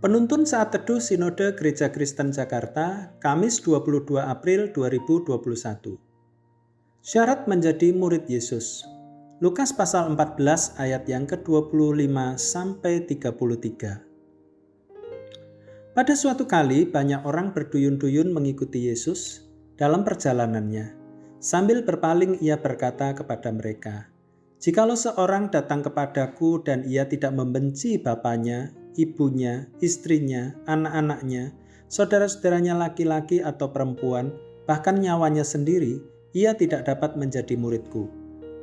Penuntun Saat Teduh Sinode Gereja Kristen Jakarta, Kamis 22 April 2021. Syarat menjadi murid Yesus. Lukas pasal 14 ayat yang ke-25 sampai 33. Pada suatu kali banyak orang berduyun-duyun mengikuti Yesus dalam perjalanannya. Sambil berpaling ia berkata kepada mereka, "Jikalau seorang datang kepadaku dan ia tidak membenci bapaknya, ibunya, istrinya, anak-anaknya, saudara-saudaranya laki-laki atau perempuan, bahkan nyawanya sendiri, ia tidak dapat menjadi muridku.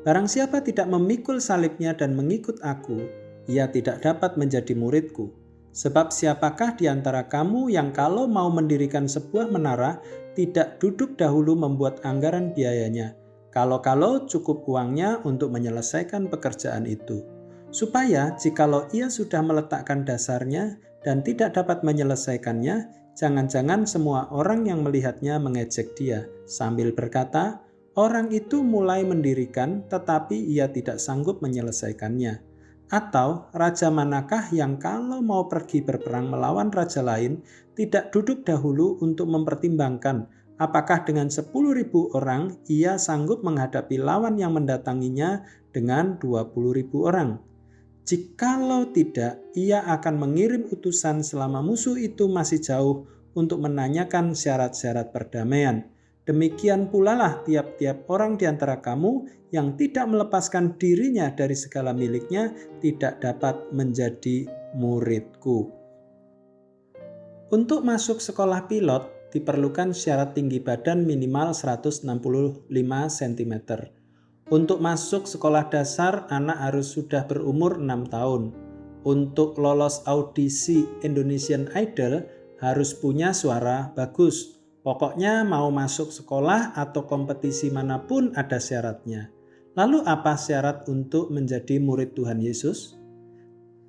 Barang siapa tidak memikul salibnya dan mengikut aku, ia tidak dapat menjadi muridku. Sebab siapakah di antara kamu yang kalau mau mendirikan sebuah menara, tidak duduk dahulu membuat anggaran biayanya, kalau-kalau cukup uangnya untuk menyelesaikan pekerjaan itu, supaya jikalau ia sudah meletakkan dasarnya dan tidak dapat menyelesaikannya, jangan-jangan semua orang yang melihatnya mengejek dia, sambil berkata, 'Orang itu mulai mendirikan, tetapi ia tidak sanggup menyelesaikannya.' Atau raja manakah yang kalau mau pergi berperang melawan raja lain, tidak duduk dahulu untuk mempertimbangkan apakah dengan 10.000 orang ia sanggup menghadapi lawan yang mendatanginya dengan 20.000 orang? Jikalau tidak, ia akan mengirim utusan selama musuh itu masih jauh untuk menanyakan syarat-syarat perdamaian. Demikian pula lah tiap-tiap orang di antara kamu yang tidak melepaskan dirinya dari segala miliknya tidak dapat menjadi muridku." Untuk masuk sekolah pilot diperlukan syarat tinggi badan minimal 165 cm. Untuk masuk sekolah dasar, anak harus sudah berumur 6 tahun. Untuk lolos audisi Indonesian Idol harus punya suara bagus. Pokoknya mau masuk sekolah atau kompetisi manapun ada syaratnya. Lalu apa syarat untuk menjadi murid Tuhan Yesus?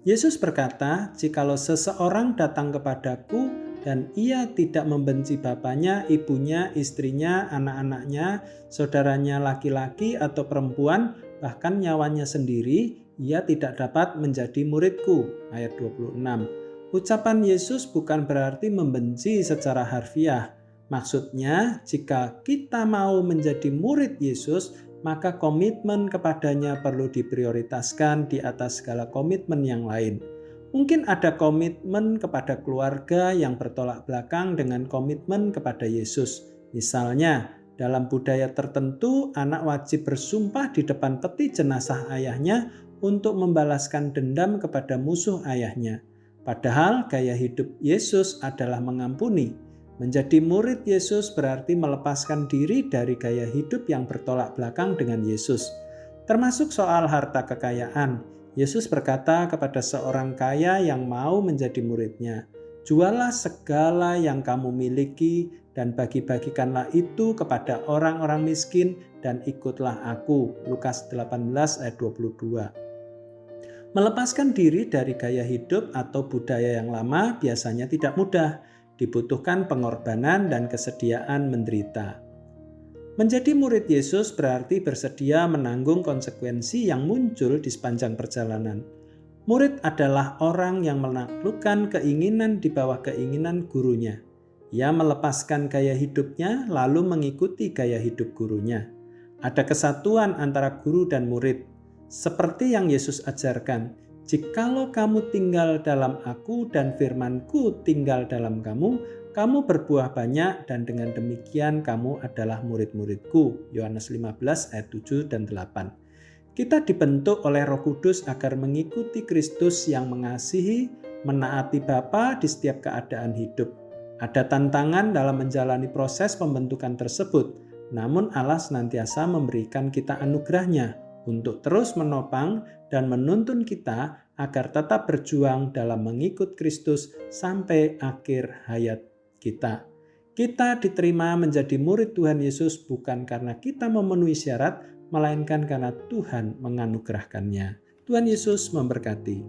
Yesus berkata, "Jikalau seseorang datang kepadaku dan ia tidak membenci bapaknya, ibunya, istrinya, anak-anaknya, saudaranya laki-laki atau perempuan, bahkan nyawanya sendiri, ia tidak dapat menjadi muridku." Ayat 26. Ucapan Yesus bukan berarti membenci secara harfiah. Maksudnya, jika kita mau menjadi murid Yesus, maka komitmen kepadanya perlu diprioritaskan di atas segala komitmen yang lain. Mungkin ada komitmen kepada keluarga yang bertolak belakang dengan komitmen kepada Yesus. Misalnya, dalam budaya tertentu, anak wajib bersumpah di depan peti jenazah ayahnya untuk membalaskan dendam kepada musuh ayahnya. Padahal gaya hidup Yesus adalah mengampuni. Menjadi murid Yesus berarti melepaskan diri dari gaya hidup yang bertolak belakang dengan Yesus. Termasuk soal harta kekayaan. Yesus berkata kepada seorang kaya yang mau menjadi muridnya, "Jualah segala yang kamu miliki dan bagi-bagikanlah itu kepada orang-orang miskin dan ikutlah aku." Lukas 18 ayat 22. Melepaskan diri dari gaya hidup atau budaya yang lama biasanya tidak mudah. Dibutuhkan pengorbanan dan kesediaan menderita. Menjadi murid Yesus berarti bersedia menanggung konsekuensi yang muncul di sepanjang perjalanan. Murid adalah orang yang menaklukkan keinginan di bawah keinginan gurunya. Ia melepaskan gaya hidupnya lalu mengikuti gaya hidup gurunya. Ada kesatuan antara guru dan murid. Seperti yang Yesus ajarkan, "Jikalau kamu tinggal dalam aku dan firman-Ku tinggal dalam kamu, kamu berbuah banyak dan dengan demikian kamu adalah murid-murid-Ku." Yohanes 15 ayat 7 dan 8. Kita dibentuk oleh Roh Kudus agar mengikuti Kristus yang mengasihi, menaati Bapa di setiap keadaan hidup. Ada tantangan dalam menjalani proses pembentukan tersebut, namun Allah senantiasa memberikan kita anugerahnya untuk terus menopang dan menuntun kita agar tetap berjuang dalam mengikut Kristus sampai akhir hayat kita. Kita diterima menjadi murid Tuhan Yesus bukan karena kita memenuhi syarat, melainkan karena Tuhan menganugerahkannya. Tuhan Yesus memberkati.